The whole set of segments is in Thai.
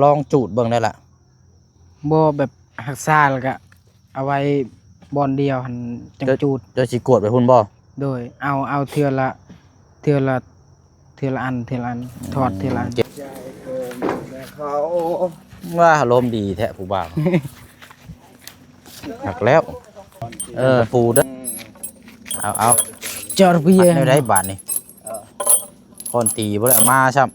ลองจูดเบิ่งได้ละบ่แบบหักษาแล้วก็เอาไว้บอนเดียวหันจังจูดจะสิกวดไปพุ่นบ่โดยเอาเทื่อละอันทอดเทื่อละอันเขาว่าอารมณ์ดีแท้ผู้บ่าวหักแล้วปูเด้อเอาจอดพี่ได้บาทนี่คนตีบ่ได้มาซ้ำ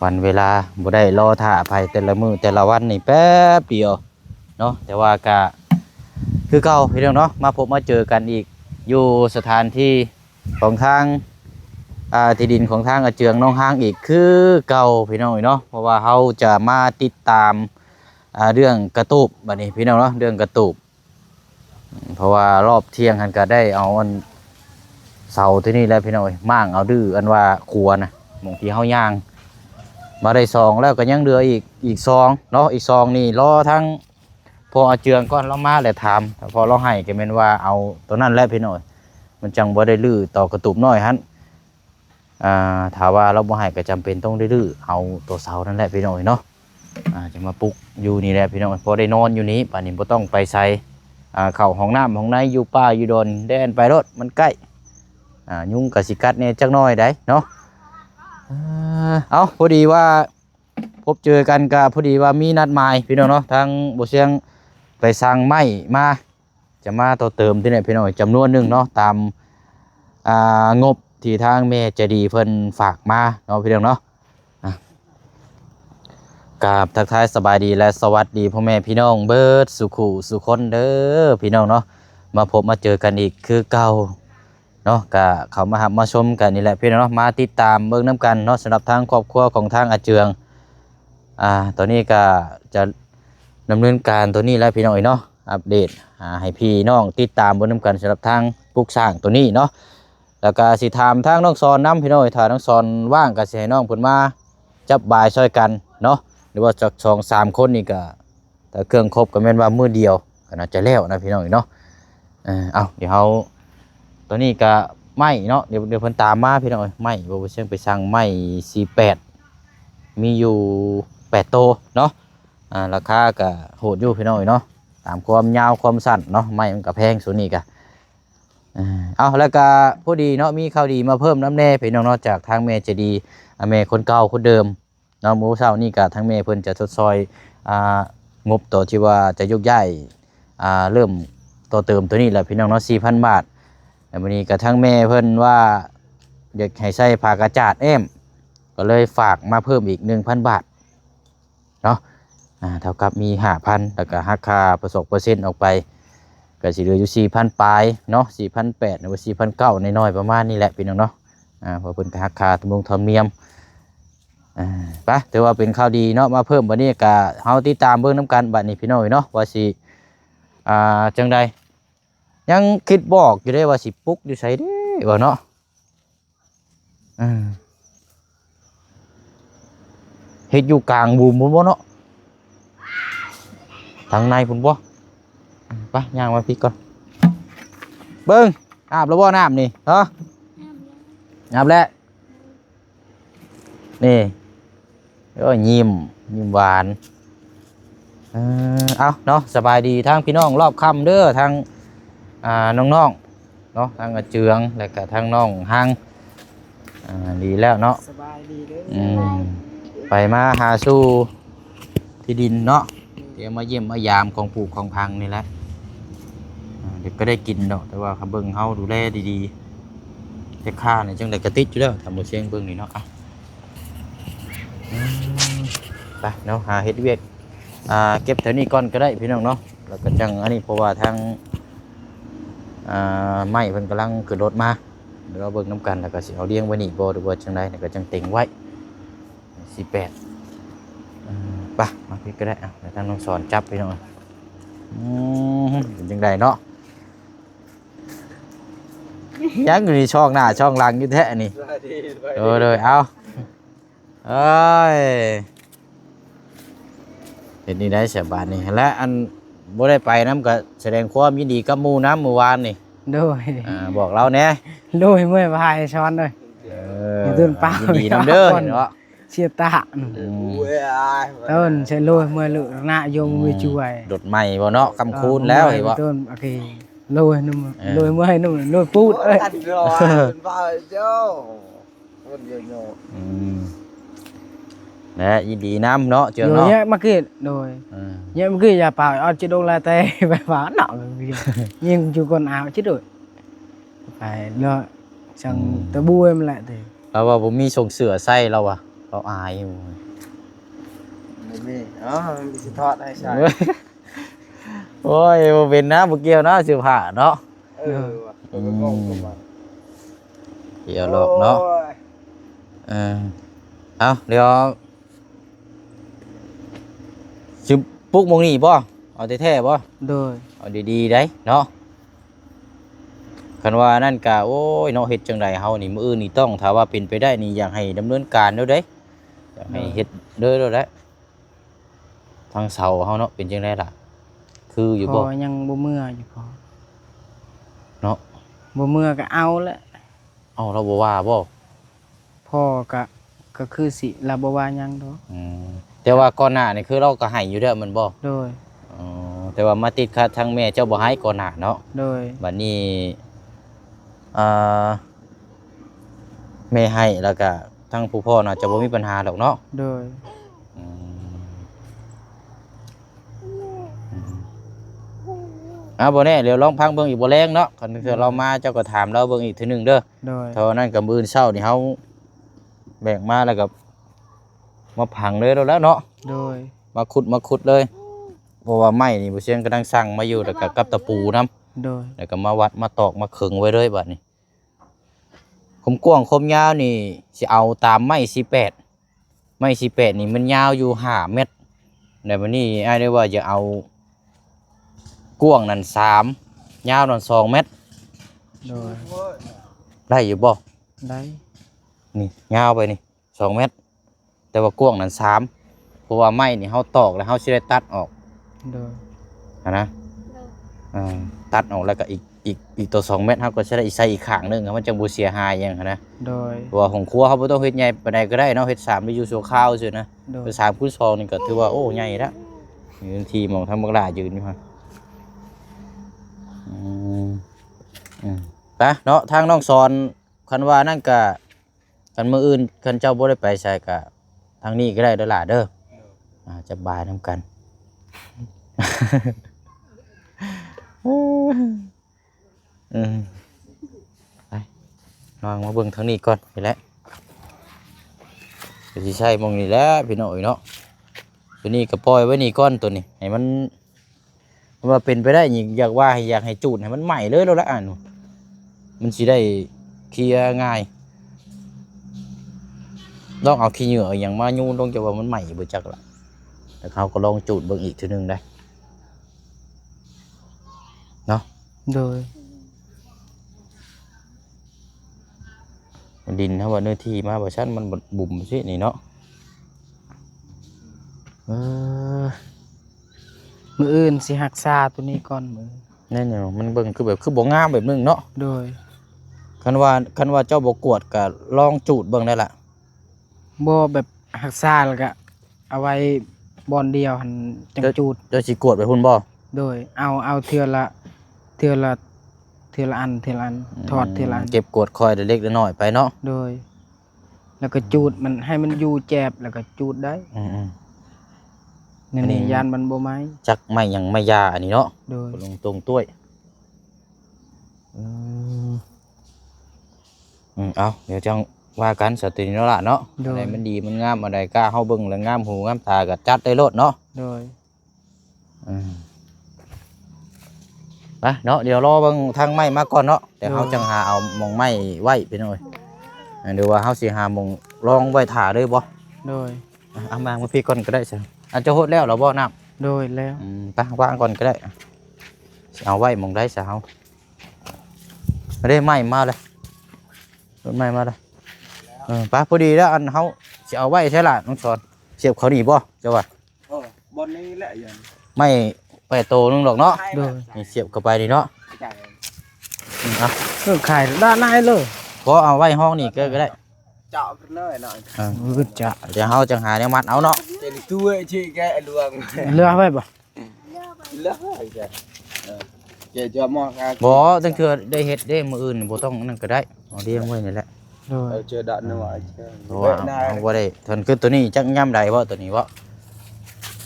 วันเวลาบ่ได้รอท่าภัยแต่ละมื้อแต่ละวันนี่แป๊บเดียวเนาะแต่ว่ากะคือเก่าพี่น้องเนาะมาพบมาเจอกันอีกอยู่สถานที่ของทางที่ดินของทางอาเจืองน้องห้างอีกคือเก่าพี่น้องเนาะเพราะว่าเฮาจะมาติดตามเรื่องกระตูบบัดนี้พี่น้องเนาะเรื่องกระตูบเพราะว่ารอบเที่ยงกันก็ได้เอาอันเสาที่นี่แล้วพี่น้องมั่างเอาดื้ออันว่าครัวนะบางทีเฮาย่างมาได้ซองแล้วก็ยังเหลืออีกซองเนาะอีกซองนี่รอทั้งพออาเจืองก่อนเรามาแล้วถามพอเราให้ก็เป็นว่าเอาตัวนั้นแล้วพี่น้อยมันจังบ่ได้ลื้อต่อกระตุบน้อยฮั่นถามว่าเราบ่ให้ก็จำเป็นต้องได้ลื้อเอาตัวเสานั่นแหละพี่น้อยเนาะจะมาปลุกอยู่นี่แหละพี่น้อยพอได้นอนอยู่นี้ป่านนี้บ่ต้องไปใส่เข้าห้องน้ำห้องในอยู่ป่าอยู่ดอนแดนไปรถมันใกล้ยุงกับสิกัดเนี่ยจักน้อยได้เนาะเอาพอดีว่าพบเจอกันกับพอดีว่ามีนัดหมายพี่น้องเนาะทางบ่เชียงไปสั่งไม้มาจะมาต่อเติมที่ไหนพี่น้องจำนวนหนึ่งเนาะตามงบที่ทางแม่ใจดีเพิ่นฝากมาเนาะพี่น้องเนาะกับทักทายสบายดีและสวัสดีพ่อแม่พี่น้องเบิร์ดสุขุสุคนเด้อพี่น้องเนาะมาพบมาเจอกันอีกคือเก่าเนาะก็เขามาหับมาชมกันนี่แหละพี่น้องเนาะมาติดตามเบิ่งน้ำกันเนาะสำหรับทางครอบครัวของทางอาเจืองตอนนี้ก็จะดำเนินการตัวนี้แล้วพี่น้องเนาะอัปเดตให้พี่น้องติดตามเบิ่งน้ำกันสำหรับทางปลูกสร้างตัวนี้เนาะแล้วก็สิถามทางน้องซอนน้ำพี่น้องถ้าน้องซอนว่างก็สิให้น้องเพิ่นมาจับบายช่วยกันเนาะหรือว่าจาก2-3คนนี่ก็ถ้าเครื่องครบก็แม่นว่ามื้อเดียวก็น่าจะแล้วนะพี่น้องเนาะเอาเดี๋ยวเฮาตัวนี้ก็ไม้เนาะเดี๋ยวเพิ่นตามมาพี่น้องไม้บ่เชิงไปสั่งไม้48มีอยู่8โตเนาะราคาก็โหดอยู่พี่น้องเนาะตามความยาวความสั้นเนาะไม้มันก็แพงส่วนนี้ก็เอาแล้วก็พอดีเนาะมีข่าวดีมาเพิ่มน้ำแน่พี่น้องเนาะจากทางแม่ใจดีแม่คนเก่าคนเดิมเนาะมื้อเช้านี้ก็ทางแม่เพิ่นจะทดซอยงบตัวที่ว่าจะยกย้ายเริ่มต่อเติมตัวนี้แหละพี่น้องเนาะ 4,000 บาทแต่วันนี้กับทั้งแม่เพิ่นว่าอยากให้ใส่ผ้ากระจาดก็เลยฝากมาเพิ่มอีก 1,000 บาทเนาะเท่ากับมี 5,000 แล้วก็หักค่า%ออกไปก็สิเหลืออยู่ 4,000 ปลายเนาะ 4,800 หรือว่า 4,900 น้อยๆประมาณนี้แหละพี่น้องเนาะเพราะเพิ่นก็หักค่าธรรมเนียมไปถือว่าเป็นข่าวดีเนาะมาเพิ่มบัดนี้ก็เฮาติดตามเบิ่งนำกันบัดนี้พี่น้องเนาะว่าสิจังใดยังคิดบอกอยู่ได้ว่าสิปลุกอยู่ไสเด้บ่เนาะเฮ็ดอยู่กลางบูมพุ่นบ่เนาะทางในพุ่นบ่ไปย่างมาพี่ก่อนเบิ่งอาบแล้วบ่น้ำนี่เนาะอาบแล้วนี่ยิ้มหวานเอาเนาะสบายดีทั้งพี่น้องรอบค่ำเด้อทั้งน้องๆเนาะทั้งอาเจืองแล้วก็ทั้งน้องห้างดีแล้วเนาะสบายดีเด้อไปมาหาสู่ที่ดินเนาะเดี๋ยวมาเยี่ยมมายามของปลูกของพังนี่แหละเดี๋ยวก็ได้กินเนาะแต่ว่าเขาเบิ่งเฮาดูแลดีๆแต่ค่าเนี่ยจังได๋ก็ติดอยู่แล้วทำบ่เชียงเบิ่งนี่เนาะไปเนาะหาเฮ็ดเวียกเก็บแถวนี้ก่อนก็ได้พี่น้องเนาะแล้วก็จังอันนี้เพราะว่าทางไม้เพิ่นกำลังขึ้นรถมาเดี๋ยวเราเบิ่งน้ำกันแล้วก็สิเอาเลี้ยงไว้นี่บ่หรือว่าจังได๋ก็จังเต็งไว้48ไปมาพี่ก็ได้เดี๋ยวทางน้องสอนจับพี่น้องเป็นจังไดเนาะ ยังอยู่ในช่องหน้าช่องหลังอยู่แท้นี่เลยเอาเอ้ยเห็นนี่ได้เสียบาทนี่และอันบ่ได้ไปน้ำก็แสดงความยินดีกับหมู่น้ำเมื่อวานนี่ โดย บอกเราแน่ โดยเมื่อพายช้อนเลย อย่าตื่นเปล่า ยินดีน้ำเด้อเนาะ เชียตาต้นใช้โลยเมื่อลุหน้ายงมือช่วย ดดใหม่บ่เนาะคำคูณแล้วเห็นบ่ ต้นโอเคโลยนุ่มโลยเมื่อให้นุ่มโลยพูดเอ้ย และยินดีน้ำเนาะเจ้า โดย เนาะ เนี้ยเมื่อกี้โดยเนี้ยเมื่อกี้อย่าเปล่าเอาจิโดนลาเต้ไปฝาหนาวยิงจุกคนเอาชิดด้วยไปเนาะช่างตะบุยมันแหละเด้ เราว่าผมมีส่งเสือใส่เราอะเราอายอยู่ ไม่มีมีสิทอดให้ใช่ โอ้ยบ่เป็นนะบ่เกี่ยวนะเสื้อผ้าเนาะ ตัวก็งงกับมัน เกี่ยวหรอกเนาะเอาเดี๋ยวสิปลุกโมงนี้บ่เอาแท้ๆบ่ โดย เอาดีๆได้เนาะคันว่านั่นกะโอ้ยเนาะเฮ็ดจังไดเฮานี่มื้ออื่นนี่ต้องถ้าว่าเป็นไปได้นี่อยากให้ดำเนินการเด้อเด้อยากให้เฮ็ดเด้อแหละทางเสาเฮาเนาะเป็นจังไดล่ะคืออยู่ พ บ่ อยังบ่เมื่ออยู่พอ เนาะ บ่เมื่อก็เอาละ เอ้าเราบ่ว่าบ่ พ่อก็คือสิลาบ่ว่าหยังดอก แต่ว่าก่อนหน้านี่คือเราก็ให้อยู่เด้อมันบ่ โดย อ๋อแต่ว่ามาติดขัดทางแม่เจ้าบ่ให้ก่อนหน้าเนาะ โดย บัดนี้อ่าแม่ให้แล้วก็ทางผู้พ่อน่าจะบ่มีปัญหาดอกเนาะ โดย อืมบ่แน่เดี๋ยวลองพังเบิ่งอีกบ่แรงเนาะคันเกิดเรามาเจ้าก็ถามเราเบิ่งอีกเทื่อนึงเด้อ โดย เท่านั้นก็มื้อเช้านี่เฮาแบกมาแล้วก็มาพังเลยแล้วเนาะ โดย มาขุดเลยเพราะว่าไม้นี่บ่เชียงกำลังสั่งมาอยู่แล้วก็กับตะปูนํ โดย แล้วก็มาวัดมาตอกมาขึงไว้เลยบัดนี้คมกว้างคมยาวนี่สิเอาตามไม้48ไม้48นี่มันยาวอยู่5เมตรแต่บัดนี้อ้ายได้ว่าจะเอากว้างนั่น3ยาวนั่น2เมตร โดย ได้อยู่บ่ ได้ นี่ยาวไปนี่2เมตรแต่ว่ากว้างนั่น3เพราะว่าไม้นี่เฮาตอกแล้วเฮาสิได้ตัดออก โดย นะตัดออกแล้วก็อีกตัว2เมตรเฮาก็สิได้ใส่อีกข้างหนึงครับมันจังบ่เสียหายหยังหั้นนะ โดย เพราะว่าของครัวเขาบ่ต้องเฮ็ดใหญ่ปานใดก็ได้เนาะเฮ็ด3ได้อยู่ชั่วคราวซื่อนะ โดย เป็น3คูณ2นี่ก็ถือว่าโอ้ใหญ่แล้วยืนทีมองทำบักหลายืนอยู่ฮะไปเนาะทางน้องสอนคันว่านั่นก็คันมื้ออื่นคันเจ้าบ่ได้ไปใช้ก็ทางนี้ก็ได้เด้อล่ะเด้อจะบายนํกัน ไปวางมาเบิ่งทางนี้ก่อนไปแล้วก็สิใช่มองนี่แหล้วพี่น้อยเนาะตัวนี้ก็ปล่อยไว้นี่ก่อนตัวนี้ให้มันว่าเป็นไปได้นี่อยากให้จูดให้มันใหม่เลยแล้วละอ่านมันสิได้เคลียร์ง่ายลองเอาขี้เหงื่ออย่างมายูนลงจะว่ามันใหม่บ่จักละแต่เขาก็ลองจูดเบิ่งอีกทีนึงได้เนาะ โดย ดินถ้าว่าเนื้อที่มาบ่ชั้นมันบุ่มสินี่เนาะ มืออื่นสิหักษาตัวนี้ก่อนมือ นั่นเนาะมันเบิ่งคือแบบคือบ่งามแบบนึงเนาะ โดย คันว่าเจ้าบ่กวดก็ลองจูดเบิ่งได้ล่ะ บ่แบบหักษาแล้วก็เอาไว้บอนเดียวหันจังจูด เจ้าสิกวดไปพุ่นบ่ โดยเอาเทื่อละอันทอดเทื่อละอัน เก็บกวดคอยเล็กๆน้อยๆไปเนาะ โดย แล้วก็จูดมันให้มันอยู่แจบแล้วก็จูดได้ อืม นี่ยานมันบ่ไม้ ๆจักไม่หยังไม่ยาอันนี้เนาะ โดย ลงตรงต้วยเอาเดี๋ยวจังว่ากันสตินี่เนาะล่ะเนาะอะไรมันดีมันงามอะไรกล้าเฮาเบิ่งแล้วงามหูงามตาก็จัดได้โลดเนาะ โดย ไปเนาะเดี๋ยวรอเบิ่งทางไม้มาก่อนเนาะแต่เฮาจังหาเอาหมองไม้ไว้พี่น้อยเดี๋ยวว่าเฮาสิหาหมองรองไว้ถ่าเลยบ่ โดย เอามาพี่ก่อนก็ได้ซะอาจจะโหดแล้วเหรอบ่น้ำ โดยแล้ว ไปวางก่อนก็ได้สิเอาไว้หมองได้ซะเฮา ไม่ได้ไหม้มาเลยรถไหม้มาเลยป้าพอดีแล้วอันเขาจะเอาไว้ใช่ล่ะน้องชอนเสียบเขาหนีบ่เจ้าว่า บนนี้แหละอย่าง ไม่ไปโตนึงหรอกเนาะ โดย นี่เสียบเข้าไปดีเนาะ จ่าย เอา เรื่องขายด้านในเลย พอเอาไว้ห้องนี่ก็ได้ เจาะกันเลยหน่อย มือจะ เดี๋ยวเขาจังหาเนี่ยมัดเอาเนาะ เจนตัวชี้แกลวง เลือกไว้บ่ เลือกอะไรจ้ะเจจะมองกัน บ่ตั้งเทื่อได้เฮ็ดได้มื้ออื่นบ่ต้องนั่นก็ได้เอาเลี้ยงไว้นี่แหละ โดย เจอดันหน่อยเจอ เพราะว่าเอาบ่ได้ทนคือตัวนี้จักย่ำใดบ่ตัวนี้บ่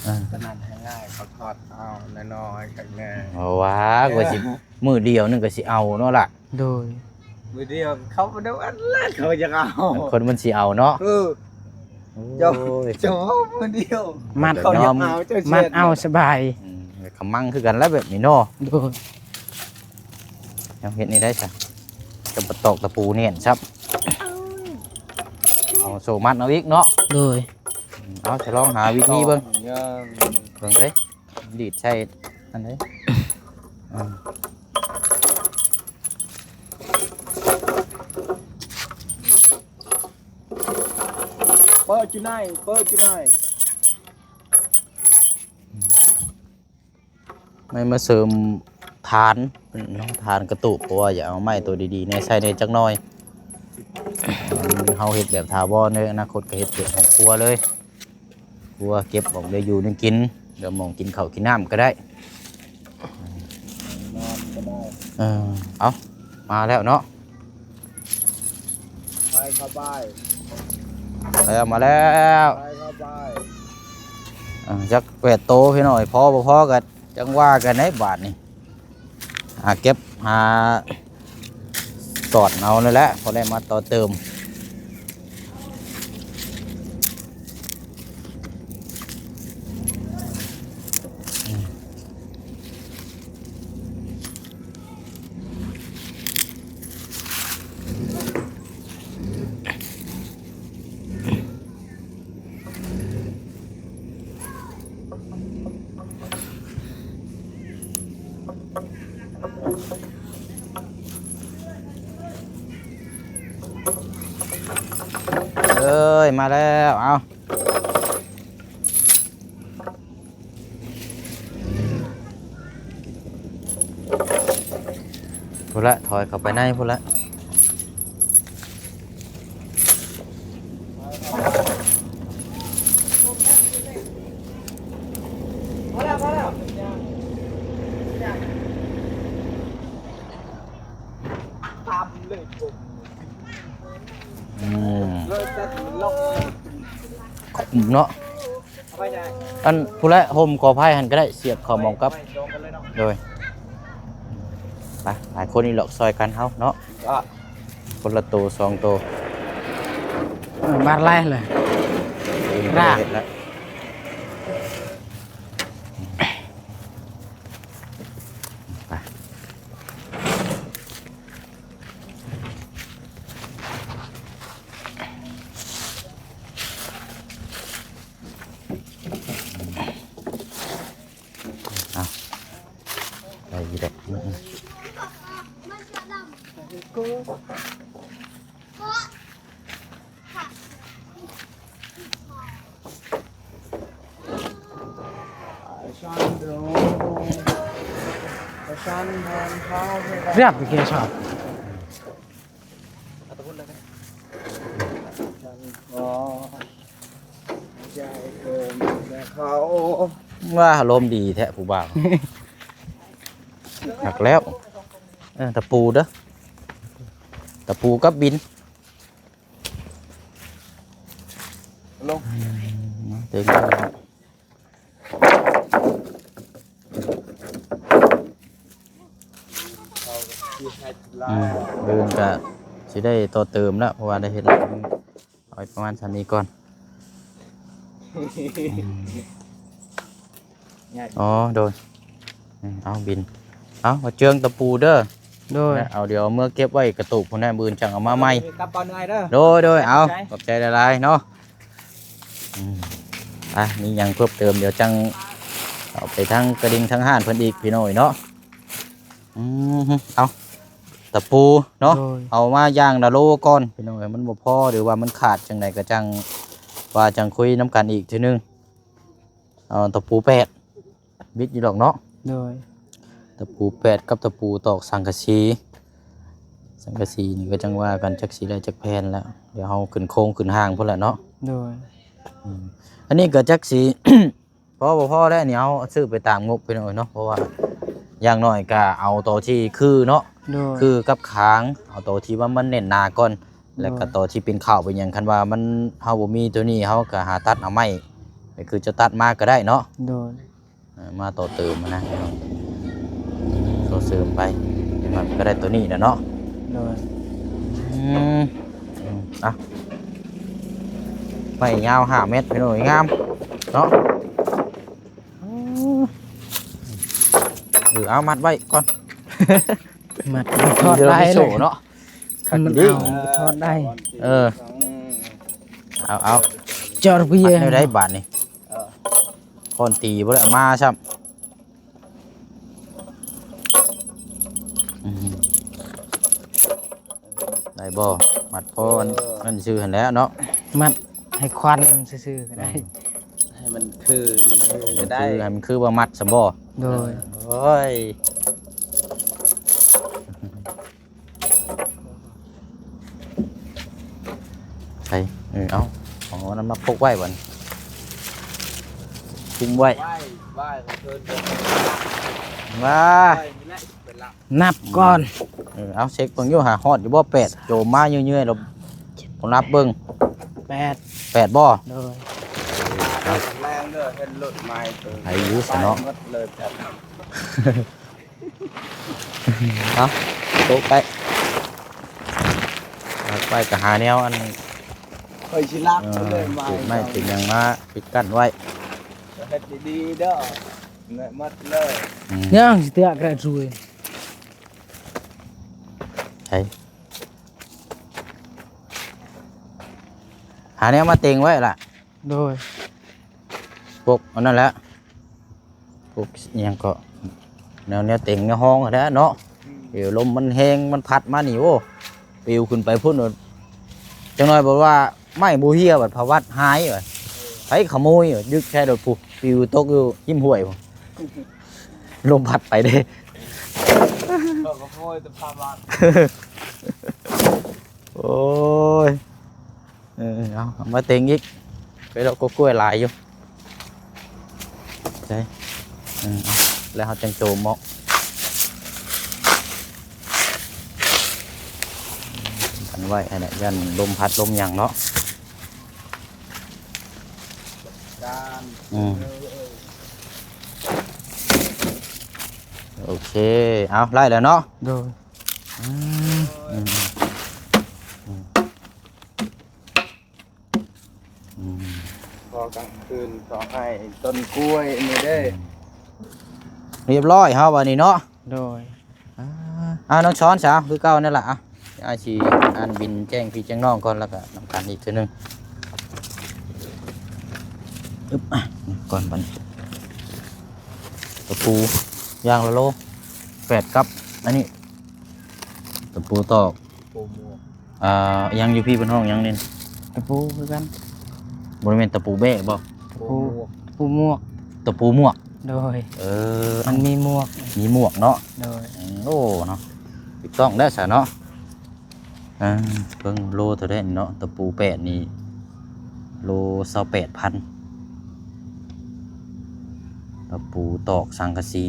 อ่า ขนาดง่ายเขาทอดเอาน้อยๆกันแน่ เพราะว่าก็สิมื้อเดียวนึงก็สิเอาเนาะล่ะ โดย มือเดียวเขาไปดูอันแรกเขาจะเอา คนมันสิเอาเนาะ เจ้า โอ้ย เจ้ามือเดียว มัด เขาจะเอาเจ้า มั เช็ ด ด เอาสบาย ขมังคือกันแล้วแบบนี้เนาะ โดย ยังเฮ็ดนี่ได้ซะจะบ่ตอกตะปูเนี่ยครับเอาโซมัดเอาอีกเนาะ โดย เอาจะลองหาวิธีเบิ่ง ยัง เบิ่งเด้ดีดใช่อันเด้อ่า เปิดจุดไหนเปิดจุดไหน ไม่มาเสริมฐานเนาะฐานกระตุกเพราะว่าอย่าเอาไม้ตัวดีๆเนี่ยใส่ในจักหน่อยเฮาเฮ็ดแบบถาวรเลยอนาคตก็เฮ็ดเป็นของครัวเลยครัวเก็บออกได้อยู่นึงกินเดี๋ยวหมองกินข้าวกินน้ำก็ได้ นอนก็ได้ เอามาแล้วเนาะ ไปเข้าไป แล้วมาแล้ว ไปเข้าไป จักแปดโตพี่หน่อยพอบ่พอกันจังว่ากันในบาทนี่หาเก็บหาสอดเอานั่นแหละพอได้มาต่อเติมเอ้ยมาแล้วเอาพูดละถอยเข้าไปในพูดละอืม เลยจะล็อก เนาะ ไปไหน อันพูดละโฮมกอไผ่หันก็ได้เสียบเข่ามองกับ ไปโดนกันเลยเนาะ โดยไปหลายคนนี่หลอกซอยกันเฮาเนาะ ก็ คนละตัวสองตัว บาดไล่เลย ได้ ได้ เห็นแล้วไปเอาไปอีกแล้วชันโดชันแทนเขาไป เรียบไปเกี่ยวชอบ ฉันขอใจเกินแต่เขา ว่าอารมณ์ดีแท้ผู้บ่าว หักแล้วตะปูเด้อตะปูกับบิน ลง ถึงเดินก็สิได้ต่อเติมแล้วเพราะว่าได้เห็นแล้วเอาไปประมาณชั้นนี้ก่อนอ๋อโดยเอาบินเอามาเจืองตะปูเด้อ โดย เอาเดี๋ยวเมื่อเก็บไว้กระตุกพวกนั้นบืนจังเอามาใหม่ กลับก่อนไงเด้อ โดยเอาขอบใจหลายๆเนาะนี่ยังเพิ่มเติมเดี๋ยวจังเอาไปทั้งกระดิ่งทั้งห้านเพิ่นอีกพี่น้อยเนาะเอา ตะปูเนาะ โดย เอามาย่างละโลก่อนพี่น้องเอ้ยมันบ่พอหรือว่ามันขาดจังไดก็จังว่าจังคุยน้ำกันอีกทีนึงเอาตะปู8บิดอยู่ดอกเนาะ โดย ตะปู8กับตะปูตอกสังกะสีนี่ก็จังว่ากันจักสีได้จักแผ่นแล้วเดี๋ยวเฮาขึ้นโครงขึ้นห้างพุ่นแหละเนาะ โดย อันนี้ก็จักสี พอบ่พอแล้วนี่เอาซื้อไปตามงบพี่น้องเอ้ยเนาะเพราะว่าอย่างน้อยก็เอาตัวที่คือเนาะ โดย คือกับค้างเอาตัวที่ว่ามันเน้นหนาก่อนแล้วก็ตัวที่เป็นข้าวเป็นหยังคันว่ามันเฮาบ่มีตัวนี้เฮาก็หาตัดเอาไม้ก็คือจะตัดมาก็ได้เนาะ โดย มาต่อเติมมานะต่อเสริมไปมันก็ได้ตัวนี้นะเนาะ โดย อ่ะไม้ยาว5 เมตรพี่น้อยงามเนาะเอามัดไว้ก่อน มัดทอดได้ โช เลย ว์เนาะ มัน ดี เอาทอดได้ เออเอา จอดเบีย ให้ได้บาทนี่คนตีบ่ได้เอามาซ้ำได้บ่มัดพอนั่นชื่อหันแล้วเนาะ มัดให้ควันซื่อๆก็ได้ ให้มันคือจะ ได้ ได้ ให้มันคือบ่มัดซะบ่ โดย โอ้ยใช่เอานั่นมาพกไว้บ่นคุมไว้ ไหว้ของเพิ่น ว่า ไหว้นี่แหละเป็นหลัก นับก่อน เอาเช็คเบิ่งอยู่หาฮอดอยู่บ่8โจมมาเยื่อยๆเราผมนับเบิ่ง 8 8บ่ โดย แรงเด้อเห็นรถไม้ตัว ไอ้ยูสเนาะ หมดเลยครับ เอาโต๊ะไปไปก็หาแนวอัน เคยชิลัก จุดไม่ติดยังมาปิดกั้นไว้ เฮ็ดดีๆเด้อเงยหมดเลย ยังสิเตะกระจุย ใช่หาแนวมาเต็งไว้ล่ะ โดย พวกอันนั้นแหละพวกอิหยังก็แนวเต็งแนวห้องแล้วเนาะเดี๋ยวลมมันแห้งมันพัดมานี่โอ้ปลิวขึ้นไปพุ่นโน่นจังหน่อยบอกว่าไม่บูเฮียบัดภวัดหายว่ะไผขโมยว่ะยึกแค่โดดผูกปลิวตกอยู่ยิ้มห่วยผมลมพัดไปเด้ ก็ขโมยแต่พาบ้าน โอ้ยเอามาเต็งอีกไปเราก็กล้วยหลายอยู่ใช่เอาแล้วเขาจังโจมเหมาะกันไว้ไอ้เนี่ยยันลมพัดลมอย่างเนาะ การ โอเคเอาไล่แล้วเนาะ โดย พอกลางคืนขอให้ต้นกล้วยนี่เด้ เรียบร้อยเฮาวันนี้เนาะ โดย น้องช้อนสาวคือเก่านั่นแหละอาชีอ่านบินแจ้งพี่แจ้งน้องก่อนแล้วก็นำกันอีกทีนึงอึ๊บก่อนบันตะปูย่างละโล8กับอันนี้ตะปูตอก ปูหมวก ยังอยู่พี่บนห้องยังนี่ ตะปูคือกัน บริเวณตะปูเบ้บ่ ตะปูปูหมวก ตะปูหมวก โดย มัน มีหมวก มีหมวกเนาะ โดย โอ้เนาะถูกต้องแล้วสะเนาะเพิ่งโลเท่าได้เนาะตะปู8นี่โล28,000ตะปูตอกสังกะสี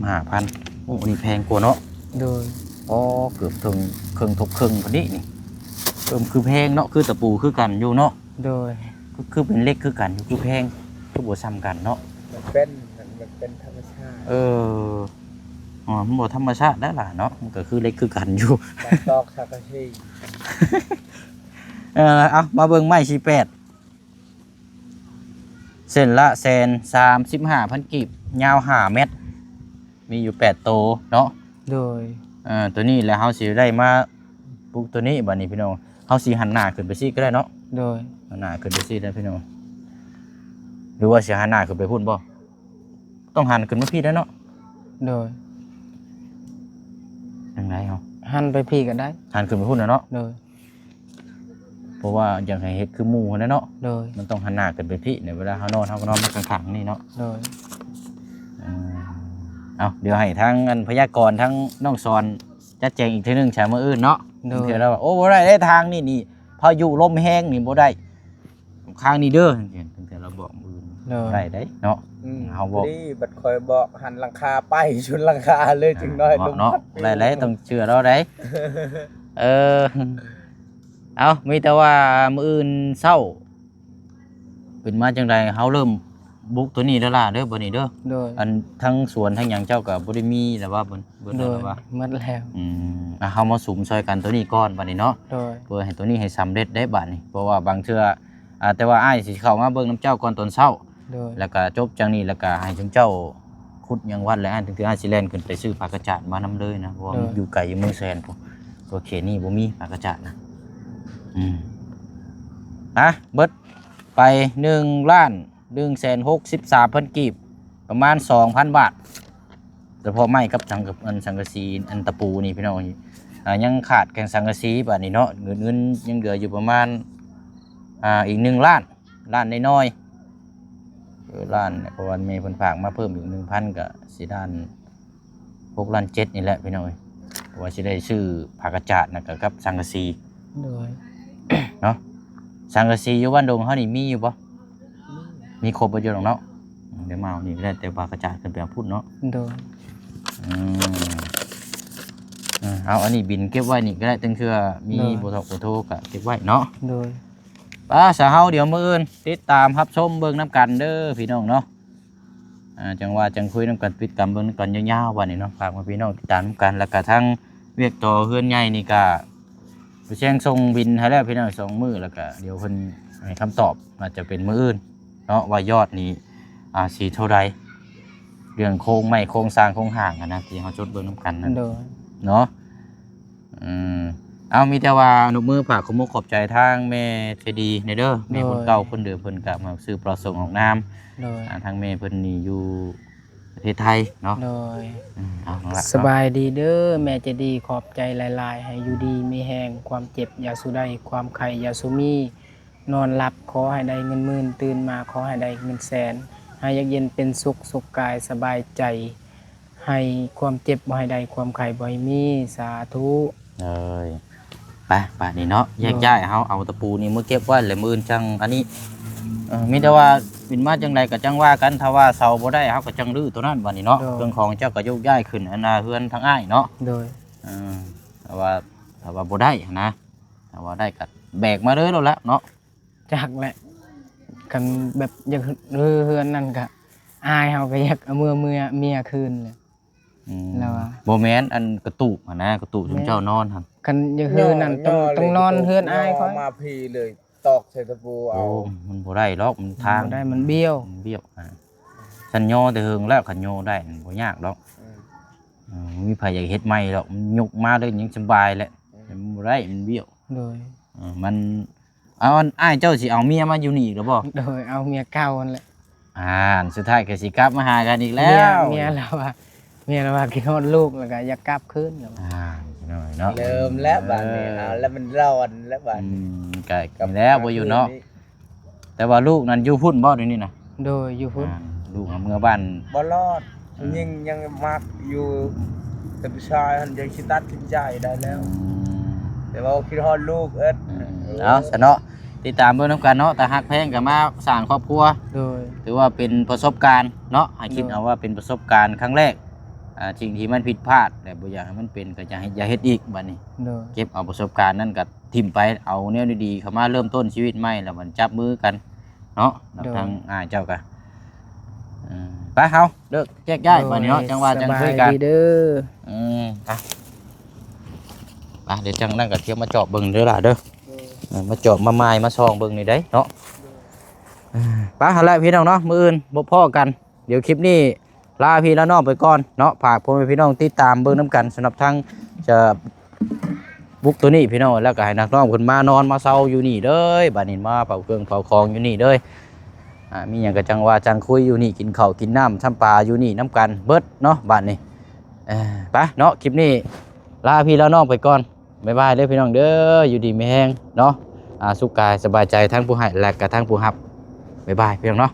15,000โอ้นี่แพงกว่าเนาะ โดย อ๋อเกือบถึงครึ่งทบครึ่งพอดีนี่คือแพงเนาะคือตะปูคือกันอยู่เนาะ โดย คือเป็นเล็กคือกันอยู่คือแพงคือบ่ซ้ำกันเนาะ มันเป็นธรรมชาติ มันบ่ธรรมชาติได้ล่ะเนาะมันก็คือเล็กคือกันอยู่ มันตอกสักกะชี เอามาเบิ่งไม้ชี8เส้นละ135,000กีบยาว5 เมตรมีอยู่8โตวเนาะ โดย ตัวนี้แล้วเฮาสิได้มาปลูกตัวนี้บัดนี้พี่น้องเฮาสิหันหน้าขึ้นไปซี่ก็ได้เนาะ โดย หันหน้าขึ้นไปซี่ได้พี่น้องหรือว่าสิหันหน้าขึ้นไปพุ่นบ่ต้องหันขึ้นมาพี่ได้เนาะ โดย างไหนเฮา หันไปพี่ก็ได้ หันขึ้นไปพุ่นน่ะเนาะ โดย เพราะว่าอย่างให้เฮ็ดคือหมู่นั่นเนาะ โดย มันต้องหันหน้าขึ้นไปพี่เนี่ยเวลาเฮานอนเฮาก็นอนมันข้างๆนี่เนาะ โดย เอาเดี๋ยวให้ทั้งอันพยากรณ์ทั้งน้องสอนจัดแจงอีกทีนึงแชร์มื้ออื่นเนาะ โดย เดี๋ยวเราว่าโอ้บ่ได้ทางนี่พายุลมแห้งนี่บ่ได้ข้างนี้เด้อเห็นแต่เราบอกมื้ออื่น โดย ได้เด้เนาะ เอาบอก นี่บัดคอยบอกหันหลังคาไปชุดหลังคาเลยจึงน้อยลง เนาะหลายๆต้องเชื่อเราได้เออเอามีแต่ว่ามื้ออื่นเช้าเป็นมาจังไดเฮาเริ่มบุกตัวนี้แล้วล่ะเด้อบ่นี่เด้อ โดย อันทั้งสวนทั้งหยังเจ้าก็บ่ได้มีแต่ว่าเบิ่น โด ได้ ย แล้วว่า หมดแล้ว เฮามาสุมซอยกันตัวนี้ก่อนบัดนี้เนาะ โดย เพื่อให้ตัวนี้ให้สำเร็จได้บัดนี้เพราะว่าบางเทื่อแต่ว่าอ้ายสิเข้ามาเบิ่งน้ำเจ้าก่อนตอนเช้า โดย แล้วก็จบจังนี้แล้วก็ให้จังเจ้าขุดหยังวัดแล้วอ้ายถึงอ้ายสิแล่นขึ้นไปซื้อผักกระจาดมานำเลยนะเพราะว่ามันอยู่ไกลอยู่เมืองแสนพุ่นตัวเขตนี้บ่มีผักกระจาดนะเบิดไป1,163,000 กีบประมาณ 2,000 บาทแต่พอไม่กับสังกะสีอันตะปูนี่พี่น้องยังขาดแกงสังกะสีบาทนี้เนาะเงินยังเหลืออยู่ประมาณอีก1 ล้านน้อยๆล้านเพราะว่ามีเพิ่นฝากมาเพิ่มอีก 1,000 ก็สิด้าน6 ล้าน 7นี่แหละพี่น้องเพราะว่าสิได้ซื้อผักกระจาดนะกับสังกะสี โดย เนาะสังกะสีอยู่บ้านดงเฮานี่มีอยู่บ่มีครบบ่อยู่หรอกเนาะเดี๋ยวมาเอานี่ก็ได้แต่ผักกระจาดขึ้นไปเอาพูดเนาะ โดย เอาอันนี้บินเก็บไว้นี่ก็ได้ตั้งเชื่อมีโบทอกโบโทก็เก็บไว้เนาะ โดย ป้าสาวเฮาเดี๋ยวมื้ออื่นติดตามรับชมเบิ่งน้ำกันเด้อพี่น้องเนาะจังว่าจังคุยน้ำกันปิดกรรมเบิ่งกันยาวๆวันนี้เนาะฝากมาพี่น้องติดตามกันแล้วก็ทั้งเวียกต่อเฮือนใหญ่นี่ก็ไปแจ้งส่งบินให้แล้วพี่น้อง2 มื้อแล้วก็เดี๋ยวเพิ่นให้คำตอบอาจจะเป็นมื้ออื่นเนาะว่ายอดนี้สิเท่าใดเรื่องโครงไม้โครงสร้างโครงห่างนะที่เฮาจดเบิ่งน้ำกันนั่น โดย เนาะเอามีแต่ว่าหนุมือฝากขอมุกขอบใจทางแม่เจดีในเด้อแม่คนเก่าคนเดิมเพิ่นกลับมาซื้อปลาส่งออกน้ำ โดย ทางแม่เพิ่นนี่อยู่ประเทศไทยเนาะ โดย เอาละ สบายดีเด้อแม่ใจะดีขอบใจหลายๆให้อยู่ดีมีแหงความเจ็บอย่าสู้ได้ความไข่อย่าสู้มีนอนหลับขอให้ได้เงินหมื่นตื่นมาขอให้ได้เงินแสนให้ยักเย็นเป็นสุขสุขกายสบายใจให้ความเจ็บบ่ให้ได้ความไข่บ่ให้มีสาธุ เลยไปนี่เนาะแยกย้ายเอาตะปูนี่มือเก็บไว้เลยมือจังอันนี้มีแต่ว่าบินมาจังใดก็จังว่ากันถ้าว่าเสาบ่ได้เฮาก็จังรื้อตัวนั้นบัดนี้เนาะเครื่องของเจ้าก็ยกย้ายขึ้นอันน่ะเฮือนทางอ้ายเนาะ โดย ถ้าว่าบ่ได้นะถ้าว่าได้ก็แบกมาเลยแล้วละเนาะ จักแหละกันแบบอยากเฮือนนั่นก็อายเฮาก็อยากเอาเมียคืนเลย แล้วอะ โมเมนต์อันกระตุกนะกระตุกจุ่มเจ้านอนครับ กันอยากเฮือนนั่นต้องนอนเฮือนอายเขา มาพีเลยตอกใส่ตะปู โอ้ เอา มันบ่ได้หรอกมันทาง บ่ได้มันเบี้ยว มันเบี้ยวสัญญอแต่เฮิงแล้วขันโยได้มันบ่ยากหรอกมีไผอยากเฮ็ดใหม่หรอกมันยกมาเลยยังสบายแหละมันบ่ได้มันเบี้ยว โดย มันเอาอ้ายเจ้าสิเอาเมียมาอยู่นี่หรือบ่ โดยเอาเมียเก่านั่นแหละ สุดท้ายก็สิกลับมาหากันอีกแล้ว เมียเราว่ากินฮอดลูกแล้วก็อยากกลับคืนแล้ว น้อยเนาะ เริ่มแล้วบาดนี้เอาแล้วมันร้อนแล้วบาดนี้ ก็มีแล้วบ่อยู่เนาะแต่ว่าลูกนั้นอยู่พุ่นบ่เดี๋ยวนี้นะ โดยอยู่พุ่น ลูกเอาเมื่อบ้าน บ่รอดยังมักอยู่แต่ผู้ชายมันยังสิตัดสินใจได้แล้ว แต่ว่าคิดฮอดลูกเอิ้น เอาซะเนาะติดตามเบิ่งนำกันเนาะแต่ฮักแพงก็มาสร้างครอบครัว โดย ถือว่าเป็นประสบการณ์เนาะให้คิดเอาว่าเป็นประสบการณ์ครั้งแรกสิ่งที่มันผิดพลาดแต่บ่อยากให้มันเป็นก็อย่าเฮ็ดอีกบัดนี้ โดย เก็บเอาประสบการณ์นั้นก็ทิ่มไปเอาแนวดีๆเข้ามาเริ่มต้นชีวิตใหม่แล้วมันจับมือกันเนาะกับทางเจ้าก็ไปเฮาเลิกแยกย้ายบัดนี้เนาะจังว่าจังคุยกัน สบายดีเด้อ ไปเดี๋ยวจังนั่งกับเที่ยวมาเจาะเบิ่งเด้อล่ะเด้อมาเจาะมาไม้มาซองเบิ่งนี่ได้เนาะไปหาแล้วพี่น้องเนาะมื้ออื่นบ่พ้อกันเดี๋ยวคลิปนี้ลาพี่แล้วน้องไปก่อนเนาะฝากพ่อแม่พี่น้องติดตามเบิ่งน้ำกันสำหรับทางจะบุกตัวนี้พี่น้องแล้วก็ให้นักร้องเพิ่นมานอนมาเซาอยู่นี่เด้อบัดนี้มาเป่าเครื่องเป่าของอยู่นี่เด้อมีหยังก็จังว่าจังคุยอยู่นี่กินข้าวกินน้ำทำปลาอยู่นี่น้ำกันเบิดเนาะบัดนี้ไปเนาะคลิปนี้ ลาพี่แล้วน้องไปก่อนบ๊ายบายเด้อพี่น้องเด้ออยู่ดีมีแฮงเนาะสุขกายสบายใจทั้งผู้ให้และก็ทั้งผู้รับบ๊ายบายพี่น้องเนาะ